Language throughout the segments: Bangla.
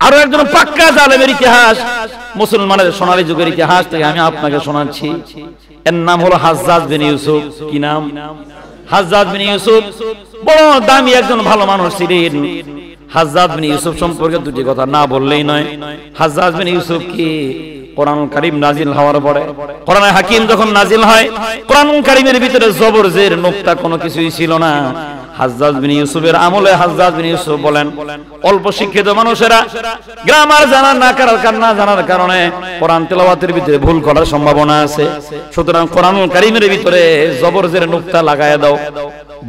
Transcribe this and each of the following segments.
আরো একজন পাক্কা জালেমের ইতিহাস, মুসলমানের সোনালী যুগের ইতিহাস থেকে আমি আপনাকে শোনাচ্ছি। এর নাম হলো হাজ্জাজ বিন ইউসুফ। কি নাম? হাজ্জাজ বিন ইউসুফ বড় দামি একজন ভালো মানুষ ছিলেন। হাজ্জাজ বিন ইউসুফ সম্পর্কে দুটি কথা না বললেই নয়। হাজ্জাজ বিন ইউসুফ কি কোরআনুল কারীম নাজিল হওয়ার পরে, কোরআনে হাকিম যখন নাজিল হয়, কোরআনুল কারীমের ভিতরে জবর জের নুকতা কোনো কিছুই ছিল না। হাজ্জাজ বিন ইউসুফের আমলে হাজ্জাজ বিন ইউসুফ বলেন, অল্প শিক্ষিত মানুষেরা গ্রামার জানার কারণে কোরআন তেলাওয়াতের ভিতরে ভুল করার সম্ভাবনা আছে। সুতরাং কোরআনুল কারীমের ভিতরে জবর জের নুকতা লাগায়া দাও।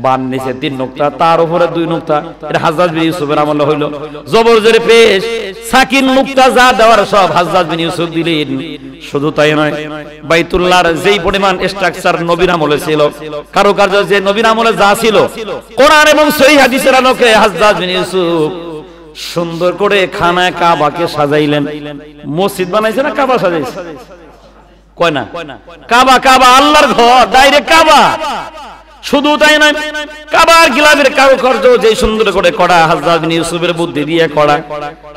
বান নিচে 3 নুকতা, তার উপরে 2 নুকতা। এটা হাজ্জাজ বিন ইউসুফের আমলে হইল। জবর জের পেশ সাকিন নুকতা যা দেওয়ার সব হাজ্জাজ বিন ইউসুফ দিলেন। শুধু তাই নয়, বাইতুল্লাহর যেই পরিমাণ স্ট্রাকচার নবীর আমলে ছিল, কারুকার্য যে নবীর আমলে যা ছিল, কোরআন এবং সহিহ হাদিসের আলোকে হাজ্জাজ বিন ইউসুফ সুন্দর করে খানায় কাবাকে সাজাইলেন। মসজিদ বানাইছে না কাবা সাজাইছে? কয় না? কাবা, কাবা আল্লাহর ঘর, ডাইরেক্ট কাবা। শুধু তাই নয়, কাবার গিলাফের কারুকার্য যে সুন্দর করে করা, হাজ্জাজ বিন ইউসুফের বুদ্ধি দিয়ে করা।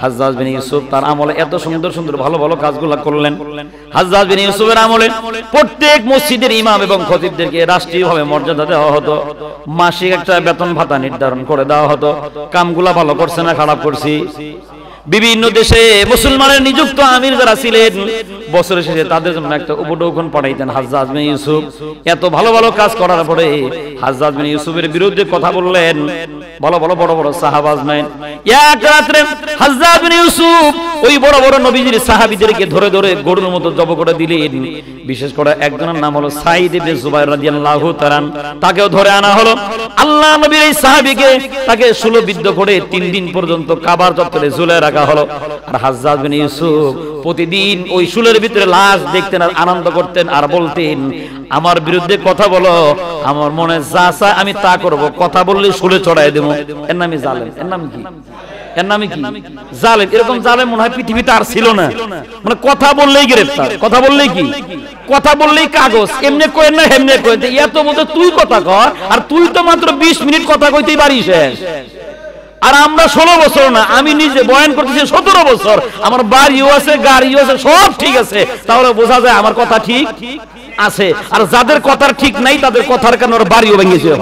হাজ্জাজ বিন ইউসুফ তার আমলে এত সুন্দর সুন্দর ভালো ভালো কাজগুলো করলেন। হাজ্জাজ বিন ইউসুফের আমলে প্রত্যেক মসজিদের ইমাম এবং খতিবদেরকে রাষ্ট্রীয়ভাবে মর্যাদা দেওয়া হতো। মাসিক একটা বেতন ভাতা নির্ধারণ করে দেওয়া হতো। কামগুলা ভালো করছে না খারাপ করছি। বিভিন্ন দেশে মুসলমানের নিযুক্ত আমির যারা ছিলেন, বছরের শেষে তাদের জন্য একটা উপঢৌকন পাঠাইতেন হাজ্জাজ বিন ইউসুফ। এত ভালো ভালো কাজ করার পরে হাজ্জাজ বিন ইউসুফের বিরুদ্ধে কথা বললেন ভালো ভালো বড় বড় সাহাবা আজমাইন। এক রাতে হাজ্জাজ বিন ইউসুফ ওই বড় বড় নবীজির সাহাবীদেরকে ধরে ধরে গরুর মতো জব করে দিলেন। বিশেষ করে একজনের নাম হলো সাঈদ ইবনে জুবাইর রাদিয়াল্লাহু তাআলা, তাকেও ধরে আনা হলো। আল্লাহ নবীর এই সাহাবীকে তাকে শূলবিদ্ধ করে 3 দিন পর্যন্ত কাবার চত্বরে ঝুলিয়ে রাখা হলো। আর হাজ্জাজ বিন ইউসুফ প্রতিদিন ওই শুলের ভিতরে লাশ দেখতেন আর আনন্দ করতেন আর বলতেন, আমার বিরুদ্ধে কথা বলো, আমার মনে যা চায় আমি তা করব, কথা বললে শুলে চড়াই দেবো। এর নামই জালেম। এর নাম কি? এর নামে কি? জালেম। এরকম জালেম মনে হয় পৃথিবীতে আর ছিল না। মানে কথা বললেই গ্রেফতার, কথা বললেই কি? কথা বললেই কাগজ। এমনি কই না হেমনে কই, এত মতো তুই কথা কর, আর তুই তো মাত্র 20 মিনিট কথা কইতেই পারিস। আর আমরা 16 বছর না, আমি নিজে বয়ান করতেছি 17 বছর, আমার বাড়িও আছে, গাড়িও আছে, সব ঠিক আছে, তাহলে বোঝা যায় আমার কথা ঠিক আছে। আর যাদের কথার ঠিক নাই তাদের কথার কারণে ওর বাড়িও ভেঙে যায়।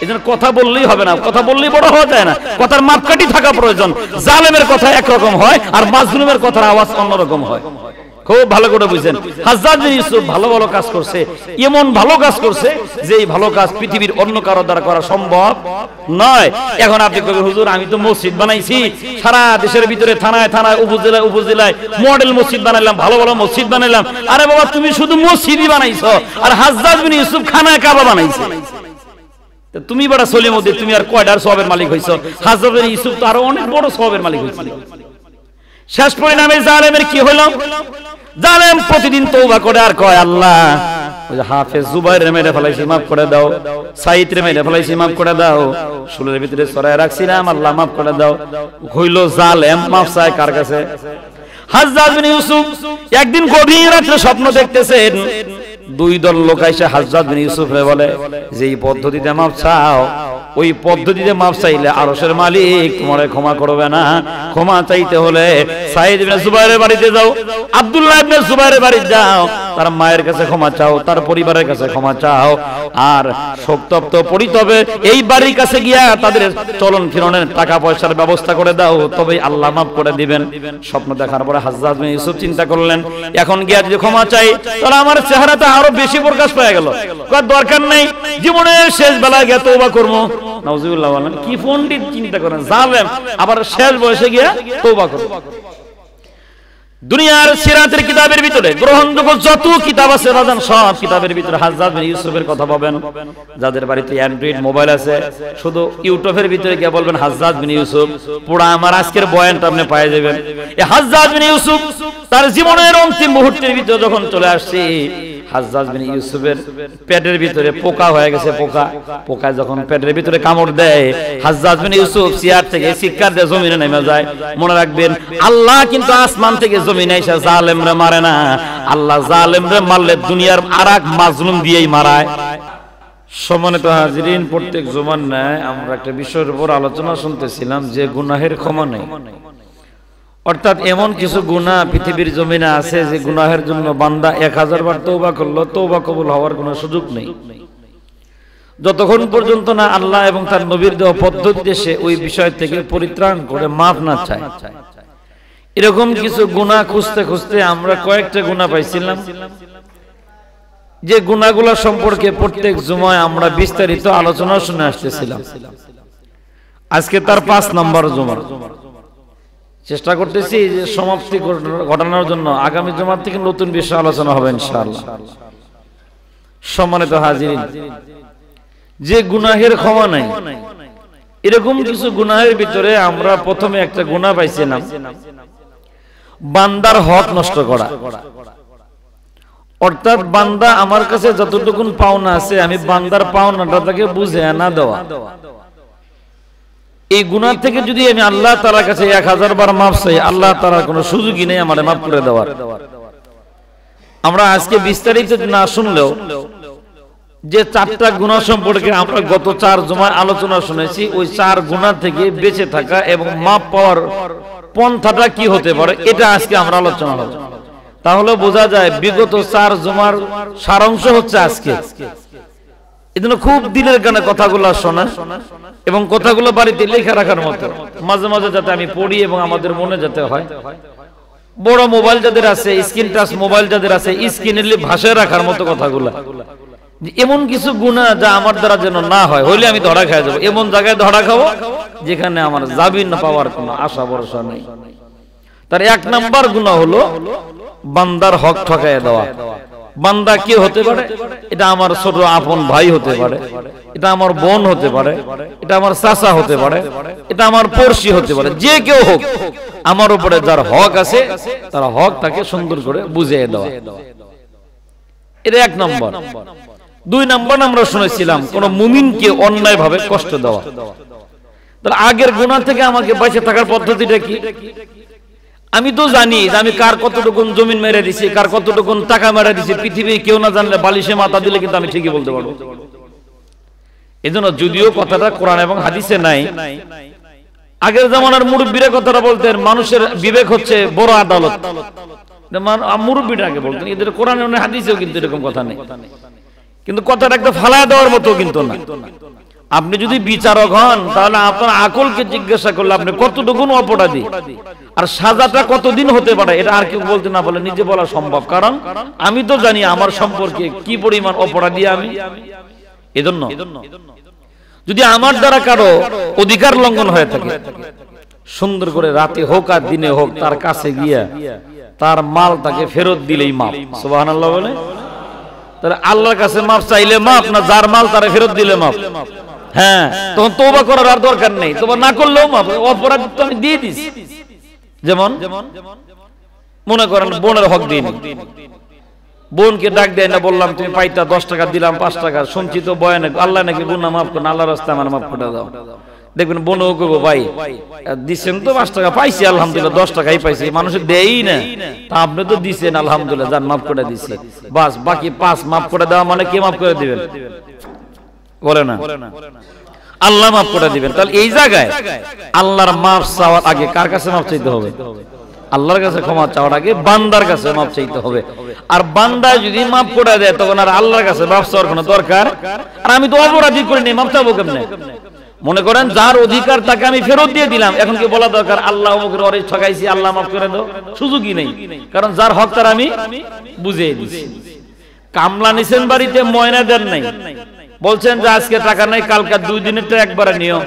এজন্য কথা বললেই হবে না, কথা বললেই বড় হওয়া যায় না, কথার মাপকাঠি থাকা প্রয়োজন। জালেমের কথা একরকম হয় আর মাজলুমের কথার আওয়াজ অন্যরকম হয়। খুব ভালো করে বুঝেন, হাজ্জাজ বিন ইউসুফ ভালো ভালো কাজ করছে, এমন ভালো কাজ করছে যে এই ভালো কাজ পৃথিবীর অন্য কারো দ্বারা করা সম্ভব নয়। এখন আপনি কবেন, হুজুর আমি তো মসজিদ বানাইছি, সারা দেশের ভিতরে থানায় থানায় উপজেলায় উপজেলায় মডেল মসজিদ বানাইলাম, ভালো ভালো মসজিদ বানাইলাম। আরে বাবা, তুমি শুধু মসজিদই বানাইছো, আর হাজ্জাজ বিন ইউসুফ খানায় কাবা বানাইছে। তুমি বড় সলিমউদ্দিন, তুমি আর কয়টার সওয়াবের মালিক হইছো? হাজ্জাজ বিন ইউসুফ তো আরো অনেক বড় সওয়াবের মালিক হইছিল। শেষ পরিণামে জালেমের কি হলো? জালেম প্রতিদিন তওবা করে আর কয়, আল্লাহ ওই হাফেজ জুবাইর রে মেরে ফেলাইছি, মাফ করে দাও। সাঈদ রে মেরে ফেলাইছি, মাফ করে দাও। শুলের ভিতরে ছড়ায় রাখছিলাম, আল্লাহ মাফ করে দাও। হইল জালেম, মাফ চায় কার কাছে? হাজ্জাজ বিন ইউসুফ একদিন গভীর রাতে স্বপ্ন দেখতেছেন, 2 দল লোক এসে হাজ্জাজ বিন ইউসুফরে বলে যে এই পদ্ধতিতে মাফ চাও, ওই পদ্ধতিতে মাফ চাইলে আরশের মালিক তোমারে ক্ষমা করবে না। ক্ষমা চাইতে হলে সাঈদ ইবনে জুবাইরের বাড়িতে যাও, আব্দুল্লাহ ইবনে জুবাইরের বাড়িতে যাও, তার মায়ের কাছে ক্ষমা চাও, তার পরিবারের কাছে ক্ষমা চাও, আর শোকতপ্ত পরিতবে এই বাড়ির কাছে গিয়া তাদের চলন ফিরনের টাকা পয়সার ব্যবস্থা করে দাও, তবেই আল্লাহ মাফ করে দিবেন। স্বপ্ন দেখার পরে হাজ্জাজ বিন ইউসুফ চিন্তা করলেন, এখন গিয়া যদি ক্ষমা চাই তাহলে আমার চেহারাটা আরো বেশি প্রকাশ পেয়ে গেল। দরকার নেই, জীবনের শেষ বেলায় গিয়ে তওবা করব। নাউজুবিল্লাহ বলেন, কি পণ্ডিত চিন্তা করেন, জালেম আবার শেষ বয়সে গিয়ে তওবা করব। দুনিয়ার সিরাতের কিতাবের ভিতরে গ্রহণযোগ্য যত কিতাব আছে রাজান, সব কিতাবের ভিতরে হাজ্জাজ বিন ইউসুফের কথা পাবেন। যাদের বাড়িতে অ্যান্ড্রয়েড মোবাইল আছে, শুধু ইউটিউবের ভিতরে গিয়ে বলবেন হাজ্জাজ বিন ইউসুফ, পুরো আমার আজকের বয়ানটা আপনি পেয়ে যাবেন। এই হাজ্জাজ বিন ইউসুফ তার জীবনের অন্তিম মুহূর্তের ভিতরে যখন চলে আসছে, হাজ্জাজ বিন ইউসুফের পেটের ভিতরে পোকা হয়ে গেছে। পোকা যখন পেটের ভিতরে কামড় দেয়, হাজ্জাজ বিন ইউসুফ চেয়ার থেকে চিৎকার দিয়ে জমিনে নেমে যায়। মনে রাখবেন, আল্লাহ কিন্তু আসমান থেকে জমিনে এসে জালেমরে মারে না, আল্লাহ জালেমরে মারলে দুনিয়ার আরেক মাজলুম দিয়েই মারায়। সম্মানিত হাজিরিন, প্রত্যেক জুমার ন্যায় আমরা একটা বিষয়ের উপর আলোচনা শুনতেছিলাম যে গুনাহের ক্ষমা নেই। অর্থাৎ এমন কিছু গুনাহ পৃথিবীর জমিনে আছে যে গুনাহের জন্য বান্দা 1000 বার তওবা করলো, তওবা কবুল হওয়ার কোনো সুযোগ নেই, যতক্ষণ পর্যন্ত না আল্লাহ এবং তার নবীর দেওয়া পদ্ধতিতে সে ওই বিষয় থেকে পরিত্রাণ করে মাফ না চায়। এরকম কিছু গুনাহ খুঁজতে খুঁজতে আমরা কয়েকটা গুনাহ পাইছিলাম, যে গুনাহগুলো সম্পর্কে প্রত্যেক জুমায় আমরা বিস্তারিত আলোচনা শুনে আসতেছিলাম। আজকে তার 5 নম্বর জুমা। চেষ্টা করতেছি যে সমাপ্তি ঘটানোর জন্য আগামী জুমা থেকে নতুন বিষয় আলোচনা হবে ইনশাআল্লাহ। সম্মানিত হাজিরিন, যে গুনাহের ক্ষমা নাই, এরকম কিছু গুনাহের ভিতরে আমরা প্রথমে একটা গুনাহ পাইছিলাম, বান্দার হক নষ্ট করা। অর্থাৎ বান্দা আমার কাছে যতটুকু পাওনা আছে আমি বান্দার পাওনাটা তাকে বুঝে না দেওয়া। এই গুনাহ থেকে যদি আমি আল্লাহ তাআলার কাছে 1000 বার মাফ চাই, আল্লাহ তাআলার কোনো সুযোগই নেই আমারে মাফ করে দেওয়ার। আমরা আজকে বিস্তারিত না শুনলেও যে 4টা গুনাহ সম্পর্কে আমরা গত 4 জুমায় আলোচনা শুনেছি, ওই 4 গুনাহ থেকে বেঁচে থাকা এবং মাফ পাওয়ার পন্থাটা কি হতে পারে এটা আজকে আমরা আলোচনা করব। তাহলে বোঝা যায় বিগত 4 জুমার সারাংশ হচ্ছে আজকে। এজন্য খুব দিলের কানে কথাগুলো শোনা এবং কথাগুলো বাড়িতে লেখা রাখার মতো, মাঝে মাঝে যাতে আমি পড়ি এবং আমাদের মনে যেতে হয়। বড় মোবাইল যাদের আছে, স্ক্রিন টাচ মোবাইল যাদের আছে, স্ক্রিনে ভাষায় রাখার মতো কথাগুলো। এমন কিছু গুনাহ যা আমার দ্বারা যেন না হয়, হইলে আমি ধরা খেয়ে যাবো। এমন জায়গায় ধরা খাবো যেখানে আমার জামিন পাওয়ার কোনো আশা ভরসা নেই। তার 1 নাম্বার গুনাহ হলো বান্দার হক ঠকাইয়া দেওয়া। বান্দা কে হতে পারে? এটা আমার ছোট আপন ভাই হতে পারে, এটা আমার বোন হতে পারে, এটা আমার চাচা হতে পারে, এটা আমার পড়শি হতে পারে, যে কেউ হোক, আমার উপরে যার হক আছে তার হক তাকে সুন্দর করে বুঝিয়ে দেওয়া। এটা 1 নম্বর। 2 নম্বর আমরা শুনেছিলাম কোন মুমিনকে অন্যায়ভাবে কষ্ট দেওয়া। তাহলে আগের গুনাহ থেকে আমাকে বেঁচে থাকার পদ্ধতিটা কি? আমি তো জানি যে আমি কার কতটুকু জমিন মেরে দিছি, কার কতটুকু টাকা মেরে দিছি, পৃথিবী কেউ না জানলে বালিশে মাথা দিলে কিন্তু আমি ঠিকই বলতে পারবো। এজন্য যদিও কথাটা কোরআন এবং হাদিসে নাই, আগের জামানার মুরব্বীরা কথাটা বলতেন, মানুষের বিবেক হচ্ছে বড় আদালত। মুরব্বীরা আগে বলতেন, এদের কোরআন এবং হাদিসেও কিন্তু এরকম কথা নেই। কিন্তু কথাটা একটা ফালায় দেওয়ার মতো কিন্তু না। আপনি যদি বিচারক হন তাহলে আপনার আকলকে জিজ্ঞাসা করলে আপনি কতটুকু অপরাধী আর সাজাটা কতদিন হতে পারে এটা আর কেউ বলতে না বলে নিজে বলা সম্ভব। কারণ আমি তো জানি আমার সম্পর্কে কি পরিমাণ অপরাধী আমি। এজন্য যদি আমার দ্বারা কারো অধিকার লঙ্ঘন হয়ে থাকে, সুন্দর করে রাতে হোক আর দিনে হোক তার কাছে গিয়া তার মাল তাকে ফেরত দিলেই মাপ। সুবহানাল্লাহ বলে। তাহলে আল্লাহর কাছে মাপ চাইলে মাপ, না যার মাল তারে ফেরত দিলে মাপ। হ্যাঁ, তখন তওবা করার আর দরকার নেই, তওবা না করলেও মাপ, অপরাধ তো আমি দিয়ে দিছি। যেমন মনে করেন বোনের হক দিন, বোনকে ডাক দেয় না, বললাম তুমি পাইতা 10 টাকা, দিলাম 5 টাকা, শুনছি তো বয়ানে আল্লাহ নাকি গুনাহ মাফ করেন, আল্লাহর রাস্তায় আমার মাফ করে দাও। দেখবেন বোনও কইবো ভাই দিছেন তো 5 টাকা, পাইছি আলহামদুলিল্লাহ, 10 টাকাই পাইছি, মানুষে দেয়ই না, তা আপনি তো দিছেন আলহামদুলিল্লাহ, যান মাফ করে দিছি, বাস বাকি 5 মাফ করে দেওয়া মানে কে মাফ করে দিবেন? বলে না, আল্লাহ মাফ করে দিবেন। তাহলে এই জায়গায় আল্লাহর মাফ চাওয়ার আগে কার কাছে মাফ চাইতে হবে? আল্লাহর কাছে ক্ষমা চাওয়ার আগে বান্দার কাছে মাফ চাইতে হবে। আর বান্দা যদি মাফ করে দেয় তখন আর আল্লাহর কাছে মাফ চাওয়ার কোনো দরকার। আর আমি তো অপরাধী করি নি, মাফ চাবো কেমনে? মনে করেন যার অধিকার তাকে আমি ফেরত দিয়ে দিলাম, এখন কি বলা দরকার আল্লাহ অমুকের ওরে ঠকাইছি, আল্লাহ মাফ করে দাও? সুযোগই নেই, কারণ যার হক তার আমি বুঝিয়ে দিছি। কামলা নিছেন বাড়িতে, ময়না দেন নাই, বলছেন যে আজকে টাকা নাই, কালকে 2 দিনেরটা একবারে নিও।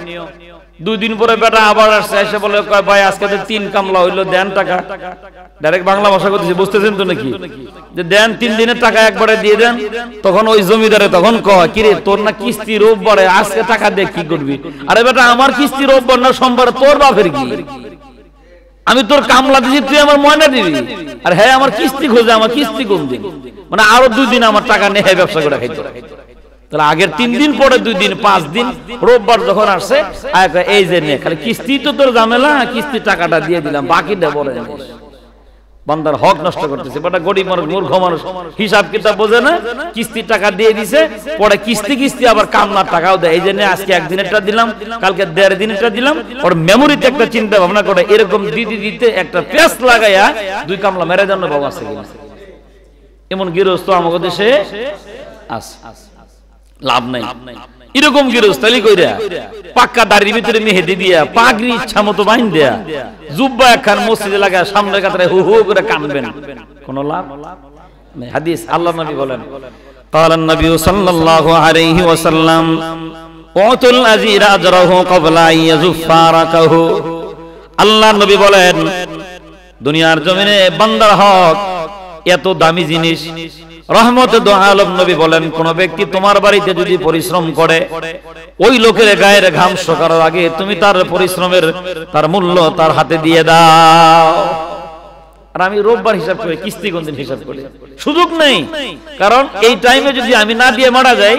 2 দিন পরে বেটা আবার আসছে, এসে বলে কয় ভাই আজকে তো 3 কামলা হইলো, দেন টাকা। ডাইরেক্ট বাংলা ভাষা করতেছি, বুঝতেছেন তো নাকি? যে দেন 3 দিনের টাকা একবারে দিয়ে দেন। তখন ওই জমিদারে তখন কয় কি রে তোর না কিস্তি রোববারে, আজকে টাকা দিয়ে কি করবি? আরে বেটা আমার কিস্তি রোববার না সোমবার, তোর বাপের কি? আমি তোর কামলা দিছি, তুই আমার ময়না দিবি? আর হ্যাঁ আমার কিস্তি খোঁজে, আমার কিস্তি কোন দিন? মানে আরো 2 দিন আমার টাকা নেই, ব্যবসা করে খাইতো। তাহলে আগের 3 দিন পরে 2 দিন 5 দিন রোববার যখন আসছে এই যে নে, খালি কিস্তি তো তোর ঝামেলা, কিস্তি টাকাটা দিয়ে দিলাম, বাকিটা বলে বান্দার হক নষ্ট করতেছে। বেটা গরিব মানুষ, মূর্খ মানুষ, হিসাব কিতাব বোঝে না, কিস্তির টাকা দিয়ে দিছে, পরে কিস্তি কিস্তি আবার কামনার টাকাও দেয়। এই জন্য আজকে একদিনেরটা দিলাম, কালকে 1.5 দিনেরটা দিলাম। ওর মেমোরিতে একটা চিন্তা ভাবনা করে এরকম দিতে দিতে একটা পেঁচ লাগাইয়া 2 কামলা মেরে জন্য বাবা আছে কিনা। এমন গৃহস্থ আমাদের দেশে আছে, লাভ নাই। এরকম গৃহস্থালি কইরা পাক্কা দাড়ির ভিতরে মেহেদি দিয়া, পাগড়ি ইচ্ছা মতো বাইন দেয়া, জুব্বা একখান মসজিদে লাগা সামনে কাতারে হু হু করে কানবেন, কোন লাভ নেই। হাদিস আল্লাহর নবী বলেন, قال النبي صلى الله عليه وسلم اعطوا الأجير أجره قبل أن يزف ركه। আল্লাহর নবী বলেন, দুনিয়ার জমিনে বান্দার হক এত দামি জিনিস। রহমতে দো আলম নবী বলেন, কোন ব্যক্তি তোমার বাড়িতে যদি পরিশ্রম করে, ওই লোকের গায়ের ঘাম শুকানোর আগে তুমি তার পরিশ্রমের তার মূল্য তার হাতে দিয়ে দাও। আর আমি রোববার হিসাব করে, কিস্তি কোন দিন হিসাব করি, সুযোগ নেই। কারণ এই টাইমে যদি আমি না দিয়ে মারা যাই,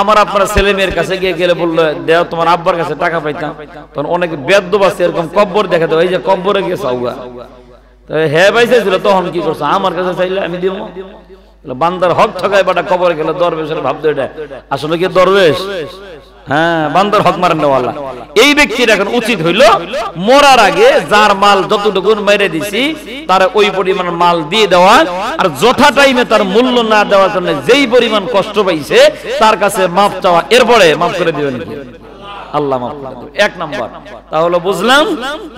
আমার আপনার ছেলে মেয়ের কাছে গিয়ে গেলে বললো দেও তোমার আব্বার কাছে টাকা পাইতাম, তখন অনেক বেদ্য আছে এরকম কব্বর দেখাতে, এই যে কব্বরে গেছে হ্যাঁ ভাই চাইছিল, তখন কি করছো আমার কাছে চাইলে আমি দিব। বান্দার হক ঠকায় বাটা কবরে গেলে দরবেশের ভাবতো এটা আসলে কি দরবেশ? হ্যাঁ, বান্দার হক মারেন নেওয়ালা। এই ব্যক্তির এখন উচিত হইল মরার আগে যার মাল যতটুকু মেরে দিছি তার ওই পরিমাণ মাল দিয়ে দেওয়া, আর যথা টাইমে তার মূল্য না দেওয়ার জন্য যেই পরিমাণ কষ্ট পাইছে তার কাছে মাফ চাওয়া, এরপরে মাফ করে দিবেন কি আল্লাহ মাফ করে দেবে। 1 নাম্বার। তাহলে বুঝলাম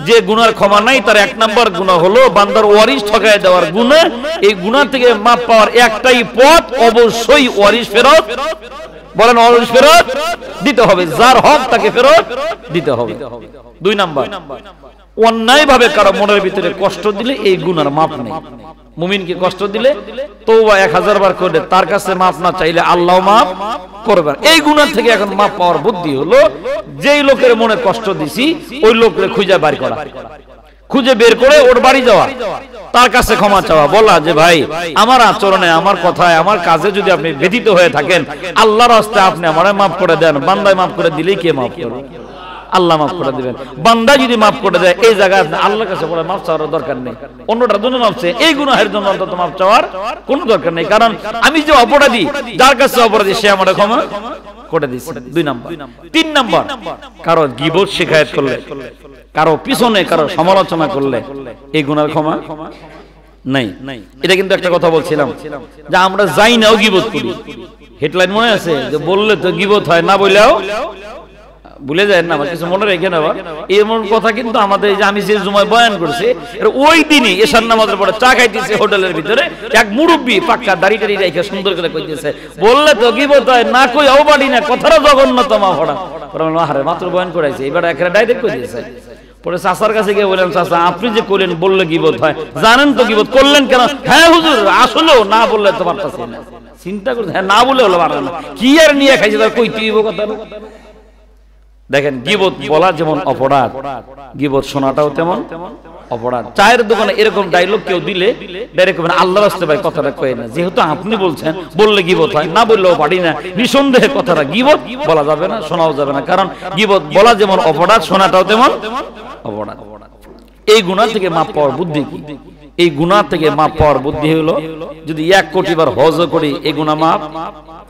যে গুনার ক্ষমা নাই, তার 1 নাম্বার গুনাহ হলো বান্দার ওয়ারিশ ঠকায় দেওয়ার গুনাহ। এই গুনাহ থেকে মাফ পাওয়ার একটাই পথ, অবশ্যই ওয়ারিশ ফেরত, বলেন ওয়ারিশ ফেরত দিতে হবে, যার হক তাকে ফেরত দিতে হবে। 2 নাম্বার, অন্যায় ভাবে কারো মনের ভিতরে কষ্ট দিলে এই গুনার মাপ নেই। মুমিনকে কষ্ট দিলে তওবা 1000 বার করে তার কাছে মাপ না চাইলে আল্লাহ মাপ করবেন। এই গুনাহ থেকে এখন মাপ পাওয়ার বুদ্ধি হলো যেই লোকের মনে কষ্ট দিছি ওই লোককে খুঁজে বের করা, খুঁজে বের করে ওর বাড়ি যাওয়া, তার কাছে ক্ষমা চাওয়া, বলা যে ভাই আমার আচরণে, আমার কথায়, আমার কাজে যদি আপনি ব্যথিত হয়ে থাকেন, আল্লাহর রাস্তায় আপনি আমারে মাফ করে দেন। বান্দায় মাফ করে দিলেই কে মাফ করবে? আল্লাহ মাফ করে দিবেন। বান্দা যদি মাফ করে দেয়, এই জায়গায় আল্লাহর কাছে বলে মাফ চাওয়ার দরকার নেই, অন্যটার জন্য মাফ চাই, এই গুনাহের জন্য অন্তত মাফ চাওয়ার কোনো দরকার নেই। কারণ আমি যে অপরাধী, যার কাছে অপরাধী সে আমারে ক্ষমা করে দিয়েছে। 2 নাম্বার। 3 নাম্বার, কারো গীবত শিকায়ত করলে, কারো পিছনে কারো সমালোচনা করলে এই গুনার ক্ষমা নাই। এটা কিন্তু একটা কথা বলছিলাম যে আমরা যাই নাও গীবত করি, হেডলাইন মনে আছে যে বললে তো গীবত হয়, না বললেও ভুলে যায় না, কিছু মনে রেখে নেওয়া। এমন কথা কিন্তু আমাদের, যে আমি যে জুমায় বয়ান করছি ওই দিনই এশার নামাজের পরে চা খাইতেছে হোটেলের ভিতরে, এক মুরব্বী পাক্কা দাড়ি টাড়ি রেখে সুন্দর করে কইতেছে বললে তো গীবত হয়, না কই ও বাড়ি না, কথাটা জঘন্যতম হড়া। আরে মাত্র বয়ান করাইছে, এবার একেবারে ডাইরেক্ট কই দিয়েছে। পরে চাচার কাছে গিয়ে বললাম, চাচা আপনি যে করলেন বললে গীবত হয়, জানেন তো গীবত করলেন কেন? হ্যাঁ হুজুর, আসলেও না বললে তো পারতাছি না। চিন্তা করছে, হ্যাঁ না বলে হলো পারবে না, কি আর নিয়ে খাইছে তার কইতে হইব কথা। দেখেন, গীবত বলা যেমন অপরাধ, গীবত শোনাটাও তেমন অপরাধ। চায়ের দোকানে এরকম ডায়লগ কেউ দিলে ডাইরেক্ট আল্লাহর রাস্তায় ভাই কথাটা কই না, যেহেতু আপনি বলছেন বললে গীবত হয়, না বললেও পারি না, নিঃসন্দেহে কথাটা গীবত বলা যাবে না, শোনাও যাবে না। কারণ গীবত বলা যেমন অপরাধ, শোনাটাও তেমন অপরাধ। এই গুনাহ থেকে মাপ পাওয়ার বুদ্ধি কি? এই গুনাহ থেকে মাপ পাওয়ার বুদ্ধি হলো যদি 1 কোটি বার হজ করি এই গুনাহ মাপ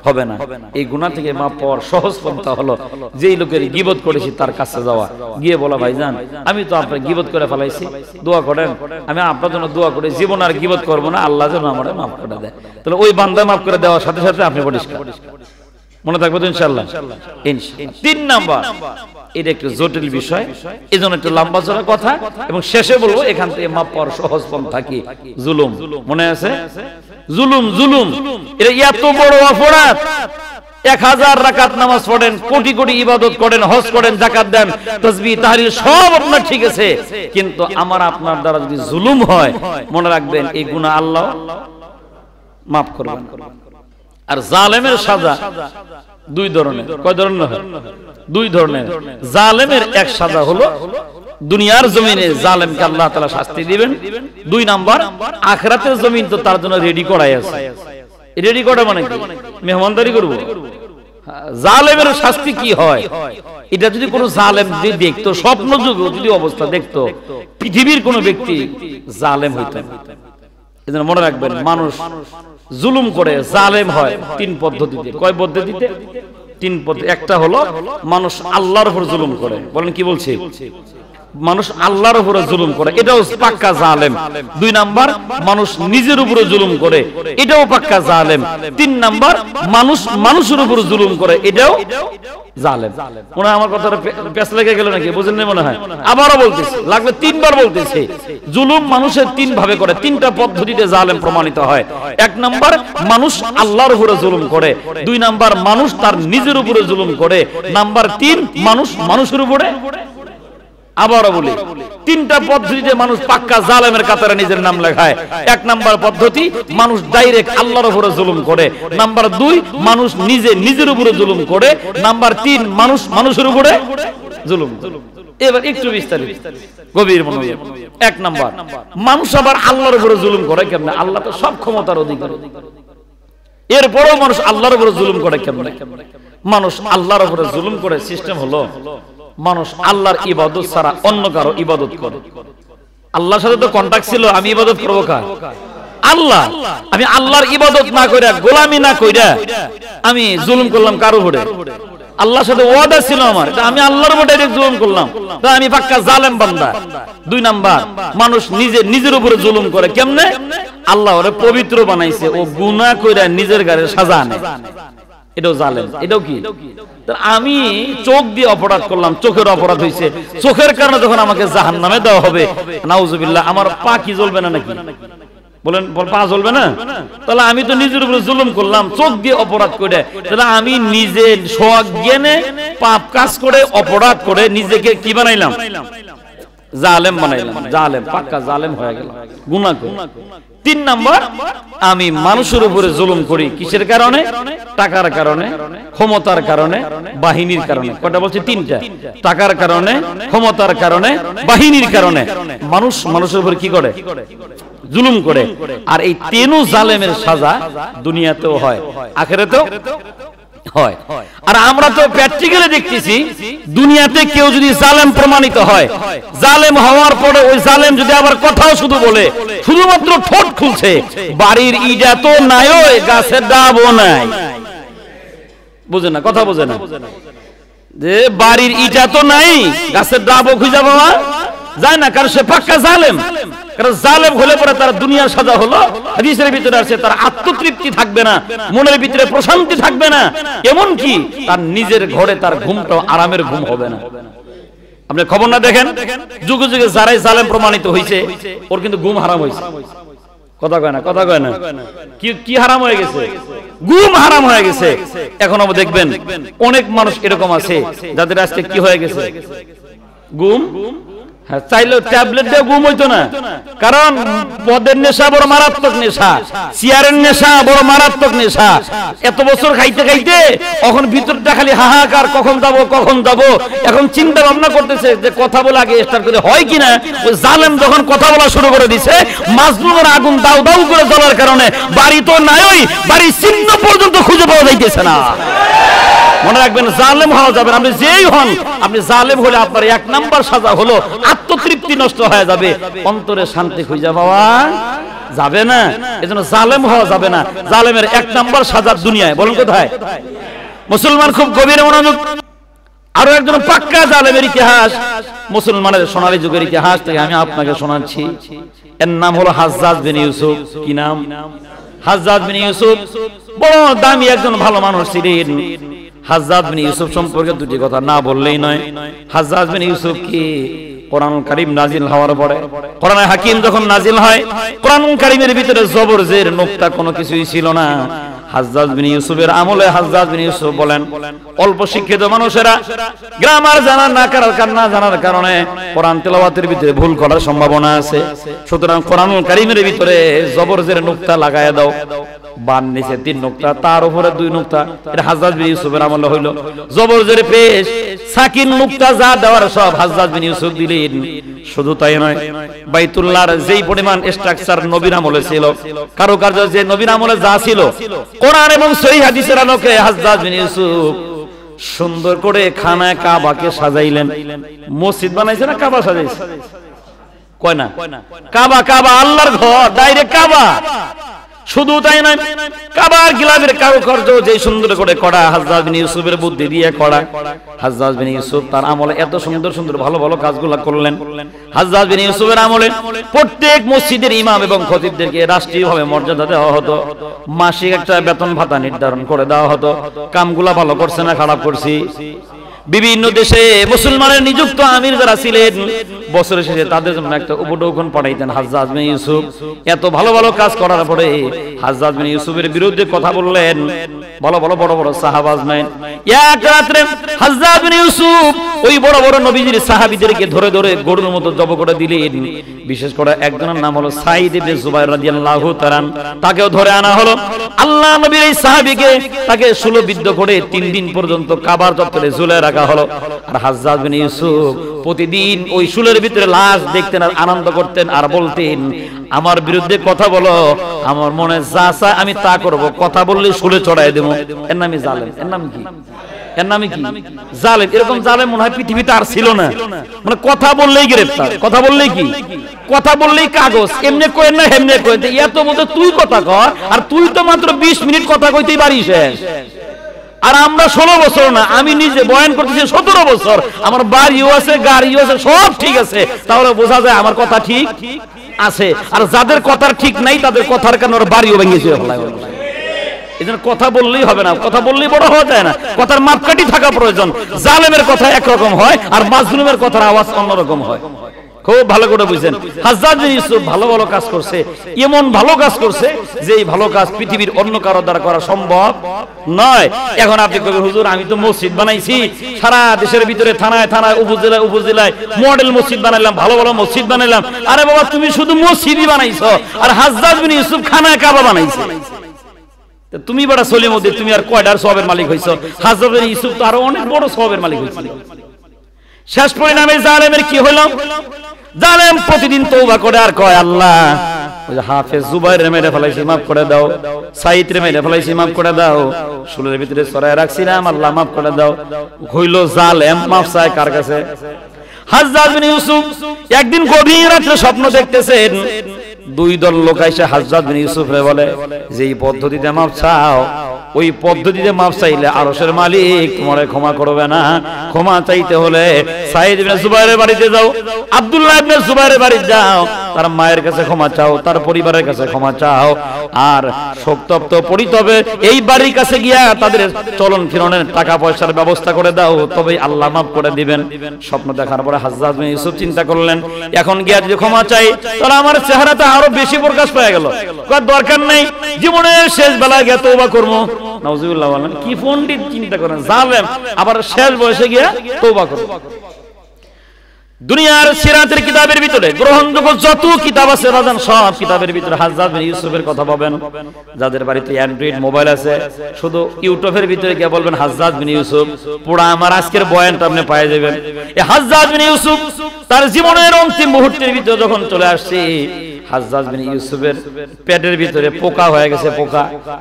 হবে না। এই গুনাহ থেকে মাপ পাওয়ার সহজ পন্থা হলো যেই লোকের গীবত করেছি তার কাছে যাওয়া, গিয়ে বলা ভাইজান আমি তো আপনার গীবত করে ফেলাইছি, দোয়া করেন, আমি আপনার জন্য দোয়া করি, জীবন আর গীবত করব না, আল্লাহ যেন আমারে মাফ করে দেয়। তাহলে ওই বান্দা মাফ করে দেওয়ার সাথে সাথে আপনি পরিষ্কার। মনে থাকবে তো ইনশাআল্লাহ? ইনশাআল্লাহ। 3 নাম্বার, এটা একটু জটিল বিষয়, এজন্য একটু লম্বা চড়া কথা, এবং শেষে বলবো এখান থেকে মাপ পাওয়ার সহজ পন্থা কি? জুলুম। মনে আছে? জুলুম, জুলুম এটা এত বড় অপরাধ। 1000 রাকাত নামাজ পড়েন, কোটি কোটি ইবাদত করেন, হজ করেন, যাকাত দেন, তাসবিহ তাহলিল সব আপনার ঠিক আছে, কিন্তু আমার আপনার দ্বারা যদি জুলুম হয়, মনে রাখবেন এই গুনাহ আল্লাহ মাফ করবেন। আর জালেমের সাজা 2 ধরনের। কয় ধরনের হয়? 2 ধরনের। জালেমের এক সাজা হলো দুনিয়ার জমিনে জালেমকে আল্লাহ তাআলা শাস্তি দিবেন। 2 নাম্বার, আখিরাতের জমিন তো তার জন্য রেডি করাই আছে। রেডি করা মানে কি? মেহমানদারি করব। জালেমের শাস্তি কি হয় এটা যদি কোনো জালেম যদি দেখতো, স্বপ্ন যুগে যদি অবস্থা দেখতো, পৃথিবীর কোনো ব্যক্তি জালেম হইতেন। এজন্য মনে রাখবেন, মানুষ জুলুম করে জালেম হয় তিন পদ্ধতিতে। কয় পদ্ধতিতে? তিন পদ্ধতি। একটা হলো মানুষ আল্লাহর উপর জুলুম করে। বলেন কি বলছি? মানুষ আল্লাহর উপরে জুলুম করে, এটাও পাক্কা জালেম। দুই নাম্বার, মানুষ নিজের উপরে জুলুম করে, এটাও পাক্কা জালেম। তিন নাম্বার, মানুষ মানুষের উপর জুলুম করে, এটাও জালেম। মনে হয় আমার কথাটা পেছ লেগে গেল নাকি? বুঝেন না মনে হয়? আবারও বলতেছি, লাগবে তিনবার বলতেছি। জুলুম মানুষের তিন ভাবে করে, তিনটা পদ্ধতিতে জালেম প্রমাণিত হয়। এক নাম্বার, মানুষ আল্লাহর উপরে জুলুম করে। দুই নাম্বার, মানুষ তার নিজের উপরে জুলুম করে। নাম্বার তিন, মানুষ মানুষের উপরে। আবারও বলি, তিনটা পদ্ধতিতে মানুষ পাক্কা জালেমের কাতারে নিজের নাম লেখায়। এক নাম্বার পদ্ধতি, মানুষ ডাইরেক্ট আল্লাহর উপরে জুলুম করে। নাম্বার দুই, মানুষ নিজের উপরে জুলুম করে। নাম্বার তিন, মানুষ মানুষের উপরে জুলুম। এবার একটু বিস্তারিত গভীর মনোযোগ। এক নাম্বার, মানুষ আবার আল্লাহর উপরে জুলুম করে কেমনে? আল্লাহ তো সব ক্ষমতার অধিকারী, এরপরেও মানুষ আল্লাহর উপরে জুলুম করে কেমনে? মানুষ আল্লাহর উপরে জুলুম করে সিস্টেম হলো, মানুষ আল্লাহর ইবাদত ছাড়া অন্য কারো ইবাদত করে। আল্লাহর সাথে তো কন্টাক্ট ছিল, আমি ইবাদত করবো কার? আল্লাহ। আমি আল্লাহর ইবাদত না কইরা, গোলামি না কইরা আমি জুলুম করলাম কার উপরে? আল্লাহর সাথে ওয়াদা ছিল আমার, আমি আল্লাহর উপরে ডাইরেক্ট জুলুম করলাম, তা আমি পাক্কা জালেম বান্দা। দুই নাম্বার, মানুষ নিজের উপরে জুলুম করে কেমনে? আল্লাহ ওরে পবিত্র বানাইছে, ও গুনাহ কইরা নিজের গায়ে সাজা আনে, এটাও জালেম। এটাও কি? আমি চোখ দিয়ে অপরাধ করলাম, চোখের অপরাধ হয়েছে, চোখের কারণে যখন আমাকে জাহান্নামে দেওয়া হবে, নাউজুবিল্লাহ, আমার পা কি জ্বলবে না নাকি? বলেন, পা জ্বলবে না? তাহলে আমি তো নিজের উপরে জুলুম করলাম, চোখ দিয়ে অপরাধ করে। তাহলে আমি নিজে স্বজ্ঞানে পাপ কাজ করে, অপরাধ করে নিজেকে কি বানাইলাম? জালেম বানাইলাম। জালেম, পাক্কা জালেম হয়ে গেল, গুনাহ করে। তিন নাম্বার, আমি মানুষের উপরে জুলুম করি কিসের কারণে? টাকার কারণে, ক্ষমতার কারণে, বাহিনীর কারণে। কয়টা বলছি? তিনটা। টাকার কারণে, ক্ষমতার কারণে, বাহিনীর কারণে মানুষ মানুষের উপরে কি করে? জুলুম করে। আর এই তিন জালেমের সাজা দুনিয়াতেও হয়, আখিরাতেও হয়। আর আমরা তো প্র্যাকটিক্যালি দেখতেছি, দুনিয়াতে কেউ যদি জালেম প্রমাণিত হয়, জালেম হওয়ার পরে ওই জালেম যদি আবার কথাও শুধু বলে, শুধুমাত্র ঠোঁট খুলছে, বাড়ির ইটা তো নাই, ওই গাছের ডাবও নাই। বুঝে না কথা? বোঝে না যে বাড়ির ইটা তো নাই, গাছের ডাবও খুঁজে পাওয়া যায় না, কারণ সে পাক্কা জালেম। কারণ জালেম হলে পরে তার দুনিয়ার সাজা হলো, হাদিসের ভিতরে আছে, তার আত্মতৃপ্তি থাকবে না, মনের ভিতরে প্রশান্তি থাকবে না, এমন কি তার নিজের ঘরে তার ঘুমটাও আরামের ঘুম হবে না। আপনি খবর না দেখেন, যুগে যুগে যারাই জালেম প্রমাণিত হয়েছে, ওর কিন্তু ঘুম হারাম হয়েছে। কথা কয় না? কথা কয় না? কি হারাম হয়ে গেছে? ঘুম হারাম হয়ে গেছে। এখনো দেখবেন অনেক মানুষ এরকম আছে যাদের আজকে কি হয়ে গেছে? ঘুম। চাইলেও ট্যাবলেট দিয়ে ঘুম হইতো না, কারণ পদের নেশা বড় মারাত্মক নেশা, চেয়ারের নেশা বড় মারাত্মক নেশা। এত বছর খাইতে খাইতে এখন ভিতরটা খালি হাহাকার, কখন যাবো কখন যাবো। এখন চিন্তা ভাবনা করতেছে যে কথা বলে আগে স্টার্ট করে হয় কিনা। ওই জালেম যখন কথা বলা শুরু করে দিছে, মাজলুমের আগুন দাউ দাউ করে জ্বলার কারণে বাড়ি তো নাই, বাড়ির চিহ্ন পর্যন্ত খুঁজে পাওয়া যাইতেছে না। মনে রাখবেন, জালেম হওয়া যাবে না। আপনি যেই হন, আপনি জালেম হলে আপনার এক নাম্বার সাজা হলো আত্মতৃপ্তি নষ্ট হয়ে যাবে, অন্তরে শান্তি খুঁজে পাওয়া যাবে না। এজন্য জালেম হওয়া যাবে না। জালেমের এক নাম্বার সাজা দুনিয়ায়। বলুন কোথায়? মুসলমান খুব গভীর মনোযোগ। আরো একজন পাক্কা জালেমের ইতিহাস, মুসলমানের সোনালী যুগের ইতিহাস থেকে আমি আপনাকে শোনাচ্ছি। এর নাম হলো হাজ্জাজ বিন ইউসুফ। কি নাম? হাজ্জাজ বিন ইউসুফ বড় দামি একজন ভালো মানুষ ছিলেন। হাজ্জাজ বিন ইউসুফ সম্পর্কে দুটি কথা না বললেই নয়। হাজ্জাজ বিন ইউসুফ কি কোরআনুল কারীম নাজিল হওয়ার পরে, কোরআনে হাকিম যখন নাজিল হয়, কোরআনুল কারীমের ভিতরে জবর জের নুকতা কোনো কিছুই ছিল না। হাজ্জাজ বিন ইউসুফের আমলে হাজ্জাজ বিন ইউসুফ বলেন, অল্প শিক্ষিত মানুষেরা গ্রামার জানার না জানার কারণে কোরআন তেলাওয়াতের ভিতরে ভুল করার সম্ভাবনা আছে। সুতরাং কোরআনুল কারীমের ভিতরে জবর জের নুকতা লাগায়া দাও। বান নিচে 3 নুকতা, তার উপরে 2 নুকতা। এটা হাজ্জাজ বিন ইউসুফের আমলে হইল। জবর জের পেশ, সাকিন নুকতা যা দেওয়ার সব হাজ্জাজ বিন ইউসুফ দিলেন। শুধু তাই নয়, বাইতুল্লাহর যেই পরিমাণ স্ট্রাকচার নবীর আমলে ছিল, কারুকার্য যে নবীর আমলে যা ছিল, কোরআন এবং সহিহ হাদিসের আলোকে হাজ্জাজ বিন ইউসুফ সুন্দর করে খানায় কাবাকে সাজাইলেন। মসজিদ বানাইছে না কাবা সাজাইছে? কয় না? কাবা, কাবা আল্লাহর ঘর, ডাইরেক্ট কাবা। শুধু তাই নয়, কাবার গিলাফের কারুকার্য যে সুন্দর করে করা, হাজ্জাজ বিন ইউসুফের বুদ্ধি দিয়ে করা। হাজ্জাজ বিন ইউসুফ তার আমলে এত সুন্দর সুন্দর ভালো ভালো কাজগুলো করলেন। হাজ্জাজ বিন ইউসুফের আমলে প্রত্যেক মসজিদের ইমাম এবং খতিবদেরকে রাষ্ট্রীয়ভাবে মর্যাদা দেওয়া হতো, মাসিক একটা বেতন ভাতা নির্ধারণ করে দেওয়া হতো। কামগুলা ভালো করছে না খারাপ করছি? বিভিন্ন দেশে মুসলমানের নিযুক্ত আমির যারা ছিলেন, বছরের শেষে তাদের জন্য একটা উপঢৌকন পাঠাইতেন হাজ্জাজ বিন ইউসুফ। এত ভালো ভালো কাজ করার পরে হাজ্জাজ বিন ইউসুফের বিরুদ্ধে কথা বললেন ভালো ভালো বড় বড় সাহাবা আজমাইন। এক রাত্রে হাজ্জাজ বিন ইউসুফ ওই বড় বড় নবীজির সাহাবীদেরকে ধরে ধরে গরুর মতো জব করে দিলেন। বিশেষ করে একজনের নাম হলো সাঈদ ইবনে জুবাইর রাদিয়াল্লাহু তাআলা, তাকেও ধরে আনা হলো। আল্লাহ নবীর এই সাহাবীকে তাকে শূলবিদ্ধ করে 3 দিন পর্যন্ত কাবার চত্বরে ঝুলিয়ে রাখা হলো। আর হাজ্জাজ বিন ইউসুফ প্রতিদিন ওই শুলের ভিতরে লাশ দেখতেন আর আনন্দ করতেন আর বলতেন, আমার বিরুদ্ধে কথা বলো, আমার মনে যা চায় আমি তা করব, কথা বললে শুলে চড়াই দেব। এর নামই জালেম। এর নাম কি? এর নামে কি? জালেম। এরকম জালেম মনে হয় পৃথিবীতে আর ছিল না। মানে কথা বললেই গ্রেফতার, কথা বললেই কি? কথা বললেই কাগজ। এমনি কই না হেমনে কই, এত মতো তুই কথা কর, আর তুই তো মাত্র 20 মিনিট কথা কইতেই পারিস। আর আমরা 16 বছর না, আমি নিজে বয়ান করতেছি 17 বছর, আমার বাড়িও আছে, গাড়িও আছে, সব ঠিক আছে, তাহলে বোঝা যায় আমার কথা ঠিক আছে। আর যাদের কথার ঠিক নাই তাদের কথার কারণে ওর বাড়িও ভেঙে যায়। এজন্য কথা বললেই হবে না, কথা বললেই বড় হওয়া যায় না, কথার মাপকাঠি থাকা প্রয়োজন। জালেমের কথা একরকম হয় আর মাজলুমের কথার আওয়াজ অন্যরকম হয়। খুব ভালো করে বুঝছেন, হাজ্জাজ বিন ইউসুফ ভালো ভালো কাজ করছে, এমন ভালো কাজ করছে যে এই ভালো কাজ পৃথিবীর অন্য কারো দ্বারা করা সম্ভব নয়। এখন আপনি কবেন, হুজুর আমি তো মসজিদ বানাইছি, সারা দেশের ভিতরে থানায় থানায় উপজেলায় উপজেলায় মডেল মসজিদ বানাইলাম, ভালো ভালো মসজিদ বানাইলাম। আরে বাবা, তুমি শুধু মসজিদই বানাইছো, আর হাজ্জাজ বিন ইউসুফ খানায় কাবা বানাইছে। তুমি বড় সলিমউদ্দিন, তুমি আর কয়টার সওয়াবের মালিক হইছো? হাজ্জাজ বিন ইউসুফ তো আরো অনেক বড় সওয়াবের মালিক হইছিল। শেষ পরিণামে জালেমের কি হলো? জালেম প্রতিদিন তওবা করে আর কয়, আল্লাহ ওই যে হাফেজ জুবাইর রে মেরে ফেলাইছি, মাফ করে দাও। সাঈদ রে মেরে ফেলাইছি, মাফ করে দাও। শুলের ভিতরে ছড়ায় রাখছিলাম, আল্লাহ মাফ করে দাও। হইল জালেম, মাফ চায় কার কাছে? হাজ্জাজ বিন ইউসুফ একদিন গভীর রাতে স্বপ্ন দেখতেছেন, 2 দল লোক এসে হাজ্জাজ বিন ইউসুফরে বলে যে এই পদ্ধতিতে মাফ চাও, ওই পদ্ধতিতে মাফ চাইলে আরশের মালিক তোমারে ক্ষমা করবে না। ক্ষমা চাইতে হলে সাঈদ ইবনে জুবাইরের বাড়িতে যাও, আব্দুল্লাহ ইবনে জুবাইরের বাড়িতে যাও, তার মায়ের কাছে ক্ষমা চাও, তার পরিবারের কাছে ক্ষমা চাও, আর শোকতপ্ত পরিতবে এই বাড়ির কাছে গিয়া তাদের চলন ফিরনের টাকা পয়সার ব্যবস্থা করে দাও, তবেই আল্লাহ মাফ করে দিবেন। স্বপ্ন দেখার পরে হাজ্জাজ বিন ইউসুফ চিন্তা করলেন, এখন গিয়া যদি ক্ষমা চাই তাহলে আমার চেহারাটা আরো বেশি প্রকাশ পেয়ে গেল, দরকার নেই, জীবনের শেষ বেলায় গিয়া তওবা করব। নাউজুবিল্লাহ বলেন, কি পণ্ডিত চিন্তা করেন, জালেম আবার শেষ বয়সে গিয়া তওবা করব। দুনিয়ার সিরাতের কিতাবের ভিতরে গ্রহণযোগ্য যত কিতাব আছে বাজান, সব কিতাবের ভিতরে হাজ্জাজ বিন ইউসুফের কথা পাবেন। যাদের বাড়িতে অ্যান্ড্রয়েড মোবাইল আছে, শুধু ইউটিউবের ভিতরে গিয়ে বলবেন হাজ্জাজ বিন ইউসুফ, পুরো আমার আজকের বয়ানটা আপনি পেয়ে যাবেন। এই হাজ্জাজ বিন ইউসুফ তার জীবনের অন্তিম মুহূর্তের ভিতরে যখন চলে আসছে, হাজ্জাজ বিন ইউসুফের পেটের ভিতরে পোকা হয়ে গেছে।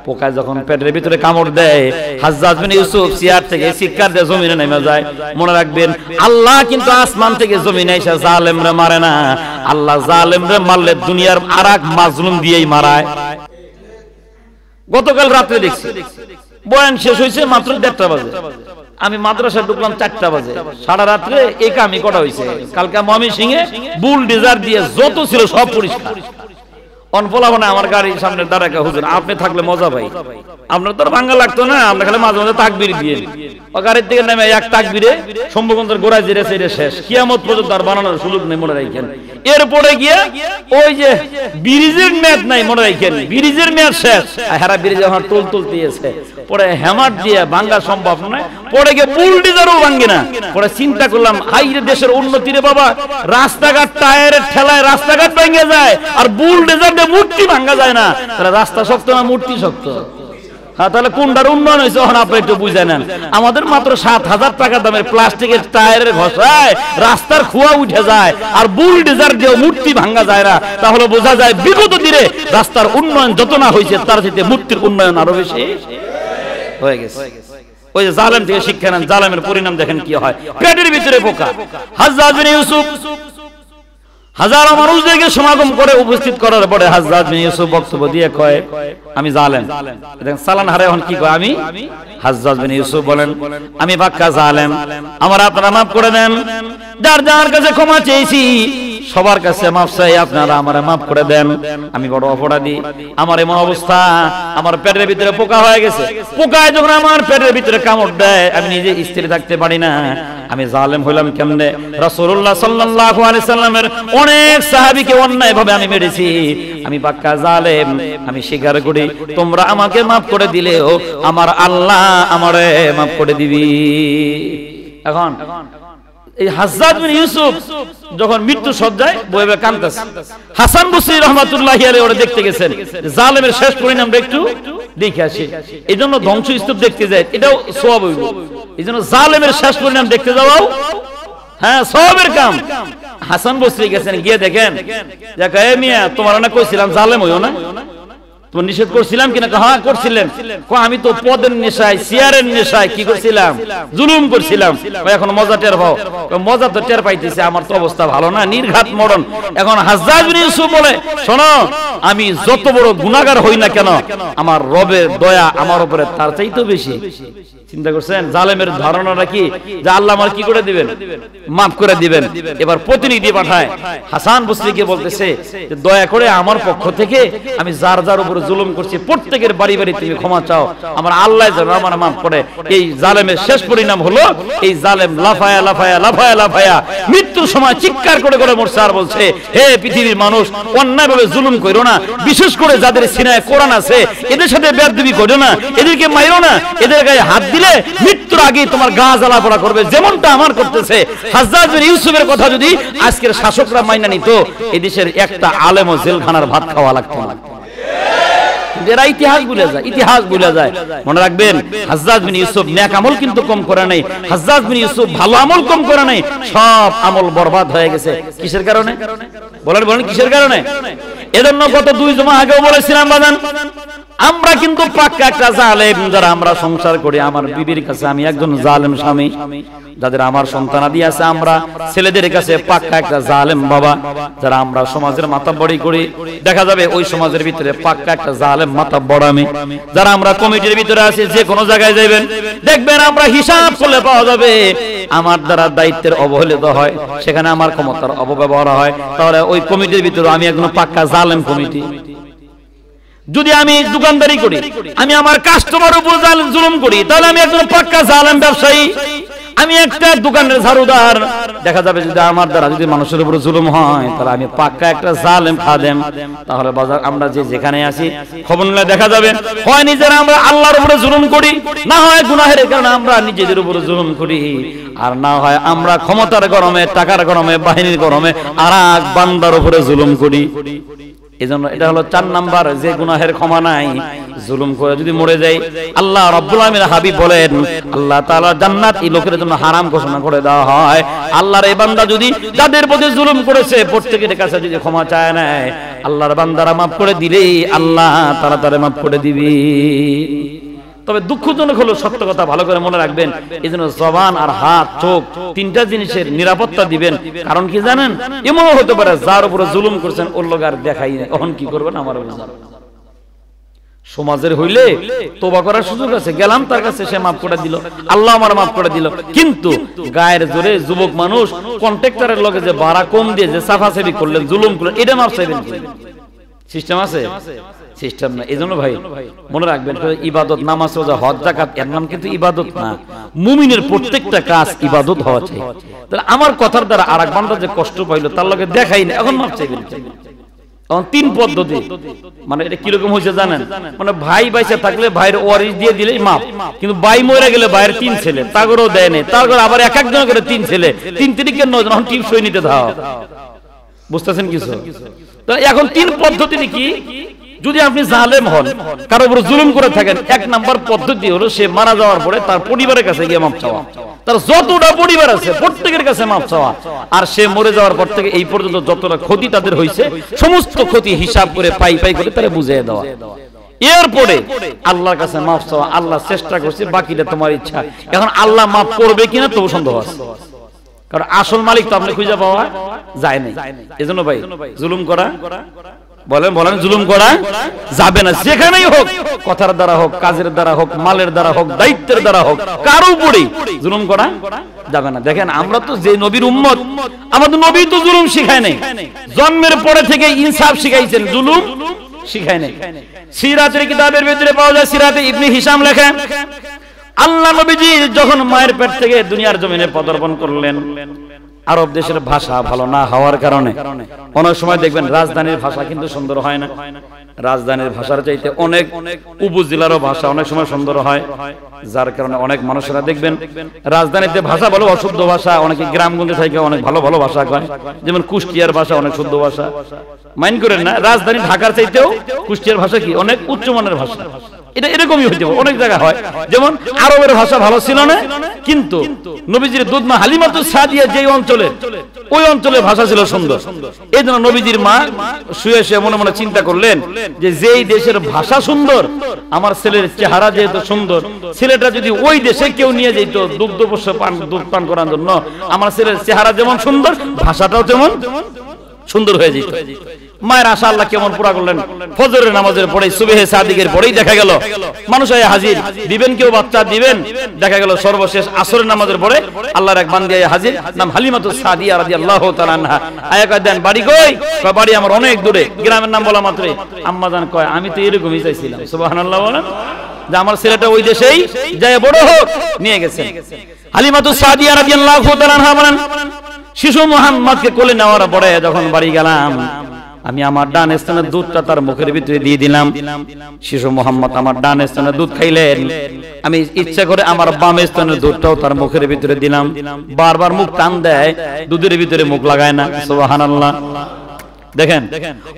পোকা যখন পেটের ভিতরে কামড় দেয়, হাজ্জাজ বিন ইউসুফ চেয়ার থেকে চিৎকার দিয়ে জমিনে নেমে যায়। মনে রাখবেন, আল্লাহ কিন্তু আসমান থেকে জমিনে এসে জালেমরে মারে না, আল্লাহ জালেমরে মারলে দুনিয়ার আরেক মাজলুম দিয়েই মারায়। গতকাল রাতে দেখছি, বয়ান শেষ হয়েছে মাত্র 1:30 বাজে, আমি মাদ্রাসায় ঢুকলাম 4টা বাজে। সারা রাত্রে এই কামই করা হয়েছে। কালকে ময়মনসিংহে বুলডোজার দিয়ে যত ছিল সব পরিষ্কার। অনফলাবনে আমার গাড়ির সামনে দাঁড়ায়, হুজুর আপনি থাকলে মজা পাই, আপনার তো ভাঙ্গা লাগতো না, আমরা খালি মাঝে মাঝে তাকবীর দিয়ে ও গাড়ির থেকে নেমে এক তাকবীরে শম্ভুগঞ্জের গোড়ায় জিরে সেরে শেষ, কিয়ামত পর্যন্ত আর বানানোর সুযোগ নেই, মনে রাখেন। এরপরে গিয়ে ওই যে ব্রিজের মেয়াদ নাই, মনে রাখেন, ব্রিজের মেয়াদ শেষ, হেরা ব্রিজে আমার টোল তুলতেছে, পরে হ্যামার দিয়ে ভাঙ্গা সম্ভব নয়, পরে গিয়ে বুলডোজারও ভাঙ্গে না। পরে চিন্তা করলাম, হাইরে দেশের উন্নতি রে বাবা, রাস্তাঘাট টায়ারের ঠেলায় রাস্তাঘাট ভেঙে যায়, আর বুলডোজার দিয়ে মূর্তি ভাঙ্গা যায় না, তাহলে রাস্তা শক্ত না মূর্তি শক্ত? হ্যাঁ, তাহলে কোনটার উন্নয়ন হয়েছে এখন আপনি একটু বুঝে নেন। আমাদের মাত্র 7,000 টাকা দামের প্লাস্টিকের টায়ারের ঘষায় রাস্তার খোয়া উঠে যায়, আর বুলডোজার দিয়ে মূর্তি ভাঙ্গা যায় না, তাহলে বোঝা যায় বিগত দিনে রাস্তার উন্নয়ন যত না হয়েছে তার চাইতে মূর্তির উন্নয়ন আরো বেশি হয়ে গেছে। ওই যে জালেম থেকে শিক্ষা নেন, জালেমের পরিণাম দেখেন কি হয়, পেটের ভিতরে পোকা। হাজ্জাজ বিন ইউসুফ হাজারো মানুষদেরকে সমাগম করে উপস্থিত করার পরে হাজ্জাজ বিন ইউসুফ বক্তব্য দিয়ে কয় আমি জালেম। দেখেন সালান হারে এখন কি কয়, আমি হাজ্জাজ বিন ইউসুফ বলেন আমি পাক্কা জালেম, আমার আপনারা মাফ করে দেন। যার যার কাছে ক্ষমা চেয়েছি সবার কাছে মাফ চাই, আপনারা আমারে মাফ করে দেন। আমি বড় অপরাধী, আমার এমন অবস্থা, আমার পেটের ভিতরে পোকা হয়ে গেছে, পোকায় যখন আমার পেটের ভিতরে কামড় দেয় আমি নিজে স্থির থাকতে পারি না। আমি জালেম হইলাম কেমনে? রাসূলুল্লাহ সাল্লাল্লাহু আলাইহি সাল্লামের অনেক সাহাবীকে অন্যায় ভাবে আমি মেরেছি, আমি পাক্কা জালেম, আমি স্বীকার করি। তোমরা আমাকে মাফ করে দিলেও আমার আল্লাহ আমারে মাফ করে দিবি। এখন এই হাজ্জাজ বিন ইউসুফ যখন মৃত্যু সজ্জায় বইবে কাঁদতেছে, হাসান বসরি রাহমাতুল্লাহি আলাইহি ওরা দেখতে গেছেন জালেমের শেষ পরিণামটা একটু দেখে আসি। এইজন্য ধ্বংস স্তূপ দেখতে যায়, এটাও সওয়াব হইব। এইজন্য জালেমের শেষ পরিণাম দেখতে যাওয়াও হ্যাঁ সওয়াবের কাম। হাসান বসরি গেছেন, গিয়ে দেখেন যে এ মিয়া তোমার না কইছিলাম জালেম হইও না, তো নিষেধ করছিলাম কিনা? হ্যাঁ করছিলেন। আমি তো পদের নেশায় চেয়ারের নেশায় কি করছিলাম? জুলুম করছিলাম। এখন মজা টের পাও? মজা তো টের পাইতেছে, আমার তো অবস্থা ভালো না, নির্ঘাত মরণ। এখন হাজ্জাজ বিন ইউসুফ বলে শোনো, আমি যত বড় গুনাহগার হই না কেন আমার রবের দয়া আমার উপরে তার চাইতেও বেশি। চিন্তা করছেন জালেমের ধারণাটা কি? যে আল্লাহ আমার কি করে দিবেন? মাফ করে দিবেন। এবার প্রতিনিধি পাঠায় হাসান বসরিকে বলতেছে যে দয়া করে আমার পক্ষ থেকে আমি যার যার উপরে জুলুম করছি প্রত্যেকের বাড়ি বাড়ি তুমি ক্ষমা চাও, আমার আল্লাহ যেন আমার মাফ করে। এই জালেমের শেষ পরিণাম হলো এই জালেম লাফায়া লাফায়া লাফায়া লাফায়া মৃত্যুর সময় চিৎকার করে করে মরছে আর বলছে হে পৃথিবীর মানুষ, অন্যায়ভাবে জুলুম করো না, বিশেষ করে যাদের সিনায় কোরআন আছে এদের সাথে বেয়াদবি করো না, এদেরকে মাইরো না, এদের গায়ে হাত দিলে মৃত্যুর আগে তোমার গা জ্বালা পোড়া করবে, যেমনটা আমার করতেছে। হাজ্জাজ বিন ইউসুফের কথা যদি আজকের শাসকরা মাইনা নিত এই দেশের একটা আলেম ও জেলখানার ভাত খাওয়া লাগতো না। এরা ইতিহাস ভুলে যায়, ইতিহাস ভুলে যায়। মনে রাখবেন হাজ্জাজ বিন ইউসুফ নেক আমল কিন্তু কম করে নাই, হাজ্জাজ বিন ইউসুফ ভালো আমল কম করে নাই, সব আমল বরবাদ হয়ে গেছে। কিসের কারণে? বলেন বলেন কিসের কারণে? এজন্য গত 2 জমা আগেও বলেছিলাম বাজান, আমরা কিন্তু পাক্কা একটা জালেম। যারা আমরা সংসার করি, আমার বিবির কাছে আমি একজন জালেম স্বামী, যাদের আমার সন্তানাদি আছে আমরা ছেলেদের কাছে পাক্কা একটা জালেম বাবা। যারা আমরা সমাজের মাতাব্বরি করি দেখা যাবে ওই সমাজের ভিতরে পাক্কা একটা জালেম মাতাব্বর আমি। যারা আমরা কমিটির ভিতরে আছি যে কোনো জায়গায় যাবেন দেখবেন আমরা হিসাব করলে পাওয়া যাবে আমার দ্বারা দায়িত্বের অবহেলিত হয়, সেখানে আমার ক্ষমতার অপব্যবহার হয়, তাহলে ওই কমিটির ভিতরে আমি একজন পাক্কা জালেম কমিটি। যদি আমি দোকানদারি করি, আমি আমার কাস্টমার উপর জুলুম করি, তাহলে আমি একজন পাক্কা জালেম ব্যবসায়ী। আমি একটা দোকানের ঝাড়ুদার, দেখা যাবে যদি আমার দ্বারা যদি মানুষের উপর জুলুম হয় তাহলে আমি পাক্কা একটা জালেম খাদেম। তাহলে বাজার আমরা যে যেখানে আছি খবর নিলে দেখা যাবে হয় নিজেরা আমরা আল্লাহর উপরে জুলুম করি, না হয় গুনাহের কারণে আমরা নিজেদের উপরে জুলুম করি, আর না হয় আমরা ক্ষমতার গরমে টাকার গরমে বাহিনীর গরমে আর এক বান্দার উপরে জুলুম করি। এজন্য এটা হলো 4 নাম্বার যে গুনাহের ক্ষমা নাই, জুলুম করে যদি মরে যায়। আল্লাহ রাব্বুল আলামিন হাবিব বলেন আল্লাহ তাআলা জান্নাত এই লোকের জন্য হারাম ঘোষণা করে দেওয়া হয়। আল্লাহর এই বান্দা যদি যাদের প্রতি জুলুম করেছে প্রত্যেকের কাছে যদি ক্ষমা চায় না, আল্লাহর বান্দারা maaf করে দিলেই আল্লাহ তাআলা তারে maaf করে দিবে। তবে দুঃখজনক হলো সত্য কথা ভালো করে মনে রাখবেন, এজন্য জবান আর হাত চোখ 3টা জিনিসের নিরাপত্তা দিবেন। কারণ কি জানেন, এমনও হতে পারে যার উপরে জুলুম করছেন ওর লোক আর দেখাই নাই, এখন কি করবেন আমার বুঝার। সমাজের হইলে তওবা করার সুযোগ আছে, গেলাম তার কাছে, সে maaf করে দিল, আল্লাহ আমার maaf করে দিল। কিন্তু গায়ের জোরে যুবক মানুষ কন্ট্রাক্টরের লগে যে ভাড়া কম দিয়ে যে সাফাসাফি করলেন, জুলুম করলেন, এটা maaf চাইবেন। সিস্টেম আছে? সিস্টেম না। এজন্য ভাই মনে রাখবেন ইবাদত, নামাজ, রোজা, হজ, যাকাত এর নাম কিন্তু ইবাদত না। মুমিনের প্রত্যেকটা কাজ ইবাদত হওয়া চাই। তাহলে আমার কথার দ্বারা আরেক বান্দা যে কষ্ট পাইলো তার লগে দেখাই না, এখন maaf চাইবেন। এখন 3 পদ্ধতি, মানে এটা কিরকম হয়েছে জানেন, মানে ভাই বাইসে থাকলে ভাইয়ের ওয়ারিশ দিয়ে দিলেই মাপ, কিন্তু ভাই মরে গেলে ভাইয়ের 3 ছেলে তাগরও দেয় না, তারপর আবার এক একজন করে 3 ছেলে, 3 তিরিকে 9 জন, এখন টিপসই নিতে দাও। বুঝতেছেন কিছু? তো এখন 3 পদ্ধতি কি? যদি আপনি জালেম হন, কারো উপর জুলুম করে থাকেন, 1 নাম্বার পদ্ধতি হলো সে মারা যাওয়ার পরে তার পরিবারের কাছে গিয়ে মাপ চাওয়া। তার যতটা পরিবার আছে প্রত্যেকের কাছে মাপ চাওয়া, আর সে মরে যাওয়ার পর থেকে এই পর্যন্ত যতটা ক্ষতি তাদের হয়েছে সমস্ত ক্ষতি হিসাব করে পাই পাই করে তারা বুঝিয়ে দেওয়া। এরপরে আল্লাহর কাছে মাপ চাওয়া। আল্লাহ চেষ্টা করছে, বাকিটা তোমার ইচ্ছা। এখন আল্লাহ মাপ করবে কিনা তবু সন্দেহ আছে। কারণ আসল মালিক তো আপনি খুঁজে পাওয়া যায় না। এজন্য ভাই জুলুম করা, বলেন বলেন, জুলুম করা যাবে না। যেখানেই হোক, কথার দ্বারা হোক, কাজের দ্বারা হোক, মালের দ্বারা হোক, দায়িত্বের দ্বারা হোক, কারো উপরেই জুলুম করা যাবে না। দেখেন আমরা তো যে নবীর উম্মত, আমাদের নবী তো জুলুম শিখায় নাই। জন্মের পরে থেকে ইনসাফ শিখাইছেন, জুলুম শিখায় নাই। সিরাতের কিতাবের ভিতরে পাওয়া যায়, সিরাতে ইবনে হিশাম লেখেন, আল্লাহ নবীজি যখন মায়ের পেট থেকে দুনিয়ার জমিনে পদার্পণ করলেন, আরব দেশের ভাষা ভালো না হওয়ার কারণে অনেক সময় দেখবেন রাজধানীর ভাষা কিন্তু সুন্দর হয় না। রাজধানীর ভাষার চাইতে অনেক উপজেলারও ভাষা অনেক সময় সুন্দর হয়, যার কারণে অনেক মানুষেরা দেখবেন রাজধানীতে ভাষা বলো অশুদ্ধ ভাষা, অনেকে গ্রামগঞ্জে থেকে অনেক ভালো ভালো ভাষা কয়। যেমন কুষ্টিয়ার ভাষা অনেক শুদ্ধ ভাষা, মাইন্ড করেন না। রাজধানী ঢাকার চাইতেও কুষ্টিয়ার ভাষা কি অনেক উচ্চমানের ভাষা। এটা এরকমই হইতে অনেক জায়গা হয়। যেমন আরবের ভাষা ভালো ছিল না, কিন্তু নবীজির দুধমা হালিমাতুস সাদিয়া যে অঞ্চলে, ওই অঞ্চলের ভাষা ছিল সুন্দর। এই জন্য নবীজির মা শুয়ে শুয়ে মনে মনে চিন্তা করলেন যে যেই দেশের ভাষা সুন্দর, আমার ছেলের চেহারা যেহেতু সুন্দর, ছেলেটা যদি ওই দেশে কেউ নিয়ে যেত দুগ্ধপোষ্য দুধ পান করার জন্য, আমার ছেলের চেহারা যেমন সুন্দর, ভাষাটাও তেমন সুন্দর হয়ে যেত। মায়ের আশা আল্লাহ কেমন পুরা করলেন। ফজরের নামাজের পরে, সুবহে সাদিকের পরেই দেখা গেল মানুষ আয় হাজির, দিবেন কেউ বাচ্চা দিবেন। দেখা গেল সর্বশেষ আসরের নামাজের পরে আল্লাহর এক বান্দি আয় হাজির, নাম হালিমাতুস সাদিয়া রাদিয়াল্লাহু তাআলা আনহা। আয়া কয় দেন বাড়ি কই? কয় বাড়ি আমার অনেক দূরে। গ্রামের নাম বলা মাত্রই আম্মা জান কয় আমি তো এরকমই চাইছিলাম। সুবহানাল্লাহ বলেন, যে আমার ছেলেটা ওই দেশেই যায় বড় হোক। নিয়ে গেছেন হালিমাতুস সাদিয়া রাদিয়াল্লাহু তাআলা আনহা বলেন, শিশু মুহাম্মদকে কোলে নেওয়ার পরে যখন বাড়ি গেলাম, আমি আমার ডান স্তনের দুধটা তার মুখের ভিতরে দিয়ে দিলাম। শিশু মুহাম্মদ আমার ডান স্তনের দুধ খাইলেন, আমি ইচ্ছা করে আমার বাম স্তনের দুধটাও তার মুখের ভিতরে দিলাম। বারবার মুখ টান দেয়, দুধের ভিতরে মুখ লাগায় না। সুবহানাল্লাহ। দেখেন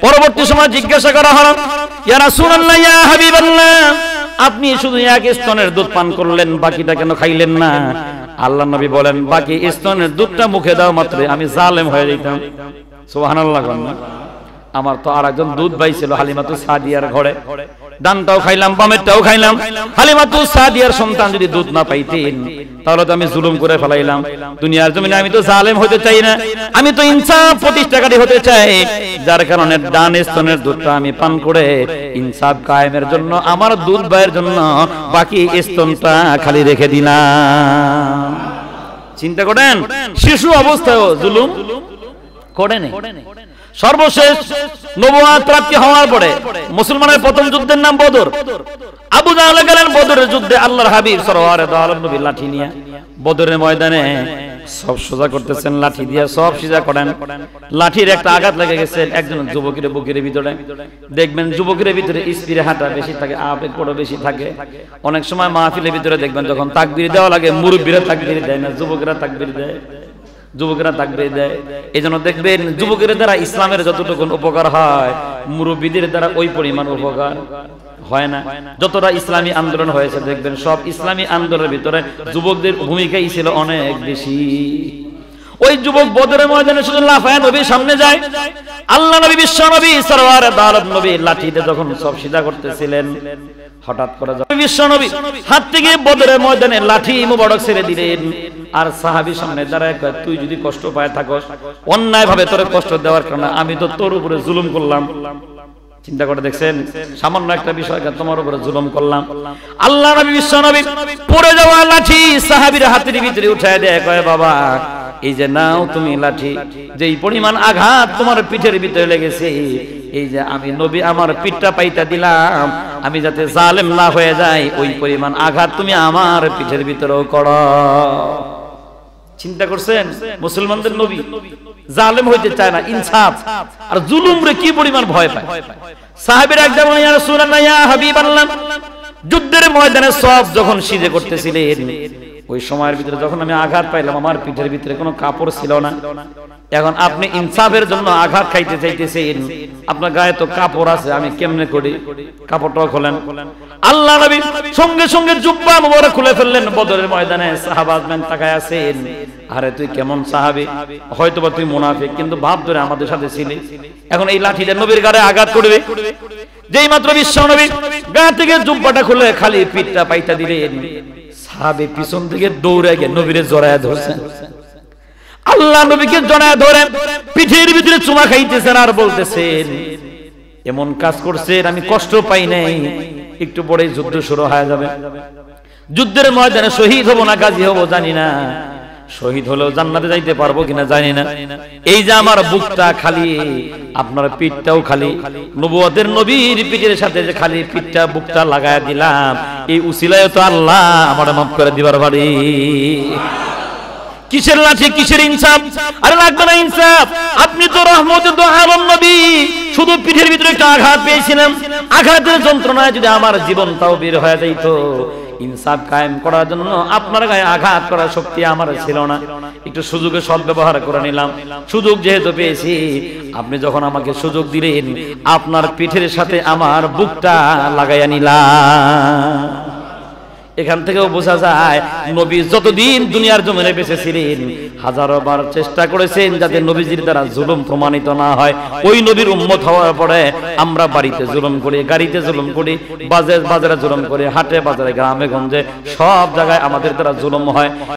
পরবর্তী সময় জিজ্ঞাসা করা হলো, ইয়া রাসূলুল্লাহ, ইয়া হাবিবাল্লাহ, আপনি শুধু এক স্তনের দুধ পান করলেন, বাকিটা কেন খাইলেন না? আল্লাহ নবী বলেন, বাকি স্তনের দুধটা মুখে দাও মাত্র আমি জালেম হয়ে যেতাম। সুবহানাল্লাহ। আমার তো আরেকজন দুধ ভাই ছিল হালিমাতুস সাদিয়ার ঘরে, ডানটাও খাইলাম বামেরটাও খাইলাম। হালিমাতুস সাদিয়ার সন্তান যদি দুধ না পাইতেন তাহলে তো আমি জুলুম করে ফেলাইলাম। দুনিয়ার জমিনে আমি তো জালেম হতে চাই না, আমি তো ইনসাফ প্রতিষ্ঠাকারী হতে চাই। যার কারণে ডান স্তনের দুধটা আমি পান করে ইনসাফ কায়েমের জন্য আমার দুধ ভাইয়ের জন্য বাকি স্তনটা খালি রেখে দিলাম। চিন্তা করেন, শিশু অবস্থায়ও জুলুম করেন। সর্বশেষ নবুয়ত প্রাপ্তি হওয়ার পরে মুসলমানের প্রথম যুদ্ধের নাম বদর। আবু জাহল গেলেন বদরের যুদ্ধে আল্লাহর হাবিব সাল্লাল্লাহু আলাইহি নবী লাঠি নিয়ে বদরের ময়দানে সব সোজা করতেছেন, লাঠি দিয়ে সব সিজা করেন। লাঠির একটা আঘাত লেগে গেছে একজন যুবকের বুকের ভিতরে। দেখবেন যুবকের ভিতরে স্পিরিহাটা বেশি থাকে, আবেগ বড় বেশি থাকে। অনেক সময় মাহফিলের ভিতরে দেখবেন যখন তাকবীর দেওয়া লাগে, মুরব্বীরা তাকবীর দেয় না, যুবকেরা তাকবীর দেয়। যুবকেরা তাকবীর দেয়। এই জন্য দেখবেন যুবকের দ্বারা ইসলামের যতটুকু উপকার হয়, মুরব্বীদের দ্বারা ওই পরিমাণ উপকার হয় না। যতটা ইসলামী আন্দোলন হয়েছে দেখবেন সব ইসলামী আন্দোলনের ভিতরে যুবকদের ভূমিকাই ছিল অনেক বেশি। ওই যুবক বদরের ময়দানে শুধু লাফায় নবীর সামনে যায়। আল্লাহ নবী বিশ্ব নবী সরওয়ারে দাওয়াত নবী লাঠিতে যখন সব সিজা করতেছিলেন, হঠাৎ করে বিশ্ব নবী হাত থেকে বদরের ময়দানে লাঠি মুবারক ছেড়ে দিলেন। আর সাহাবী সামনে দাঁড়ায় কয়, তুই যদি কষ্ট পায় থাকস, অন্যায় ভাবে তোর কষ্ট দেওয়ার কারণে আমি তো তোর উপরে জুলুম করলাম। চিন্তা করে দেখছেন, সামান্য একটা বিষয়কে তোমার উপরে জুলুম করলাম। আল্লাহ নবী বিশ্ব নবী পড়ে যাওয়া লাঠি সাহাবীর হাতের ভিতরে উঠায় দেয়, কয় বাবা এই যে নাও তুমি লাঠি, যেই পরিমাণ আঘাত তোমার পিঠের ভিতরে লেগেছে, এই যে আমি নবী আমার পিঠটা পাইতা দিলাম, আমি যাতে জালেম না হয়ে যায়, ওই পরিমাণ আঘাত তুমি আমার পিঠের ভিতরেও করো। চিন্তা করছেন, মুসলমানদের নবী জালেম হইতে চায় না, ইনসাফ আর জুলুমরে কি পরিমাণ ভয় পায়। সাহাবীরা একদম ইয়া রাসূলুল্লাহ, ইয়া হাবিবাল্লাহ, যুদ্ধের ময়দানে সব যখন সিজে করতেছিলেন, ওই সময়ের ভিতরে যখন আমি আঘাত পাইলাম, আমার পিঠের ভিতরে কোনো কাপড় ছিল না। এখন আপনি ইনসাফের জন্য আঘাত খাইতে চাইতেছেন, আপনার গায়ে তো কাপড় আছে, আমি কেমনে করি? কাপড়টাও খোলেন। আল্লাহ নবী সঙ্গে সঙ্গে জুব্বা মুবারক খুলে ফেললেন। বদরের ময়দানে সাহাবাগণ তাকায় আছেন, আরে তুই কেমন সাহাবী? হয়তোবা তুই মুনাফিক, কিন্তু ভাব ধরে আমাদের সাথে ছিলি। এখন এই লাঠিটা নবীর গায়ে আঘাত করবে। যেই মাত্র বিশ্ব নবী গা থেকে জুব্বাটা খুলে খালি পিঠটা পাইতা দিলেন, সাহাবী পিছন থেকে দৌড়ে গিয়ে নবীরে জড়ায় ধরছেন। আল্লাহ নবীকে জড়ায় ধরে পিঠের ভিতরে চুমা খাইতেছেন আর বলতেছেন, এমন কাজ করছেন আমি কষ্ট পাই নাই, একটু পরেই যুদ্ধ শুরু হয়ে যাবে, যুদ্ধের ময়দানে শহীদ হব না গাজী হব জানি না, শহীদ হলেও জান্নাতে যাইতে পারবো কিনা জানি না, এই যে আমার বুকটা খালি, আপনার পিঠটাও খালি, নবুয়তের নবীর পিঠের সাথে যে খালি পিঠটা বুকটা লাগায় দিলাম, এই উসিলায় তো আল্লাহ আমার মাফ করে দিবার পারি। কিসের লাঠি, কিসের ইনসাফ? আরে লাগবে না ইনসাফ, আপনি তো রহমতের তো আলম নবী, শুধু পিঠের ভিতরে একটা আঘাত পেয়েছিলাম, আঘাতের যন্ত্রণায় যদি আমার জীবনটাও বের হয়ে যাইত, ইনসাফ কায়েম করার জন্য আপনার গায়ে আঘাত করার শক্তি আমার ছিল না, একটু সুযোগের সদ্ব্যবহার করে নিলাম, সুযোগ যেহেতু পেয়েছি, আপনি যখন আমাকে সুযোগ দিলেন, আপনার পিঠের সাথে আমার বুকটা লাগাইয়া নিলাম। এখান থেকেও বোঝা যায় নবী যতদিন দুনিয়ার জমিনে বেঁচে ছিলেন হাজারো বার চেষ্টা করেছেন যাতে নবীজির দ্বারা জুলুম প্রমাণিত না হয়। ওই নবীর উম্মত হওয়ার পরে আমরা বাড়িতে জুলুম করি, গাড়িতে জুলুম করি, বাজারে জুলুম করি, হাটে বাজারে গ্রামে গঞ্জে সব জায়গায় আমাদের দ্বারা জুলুম হয়।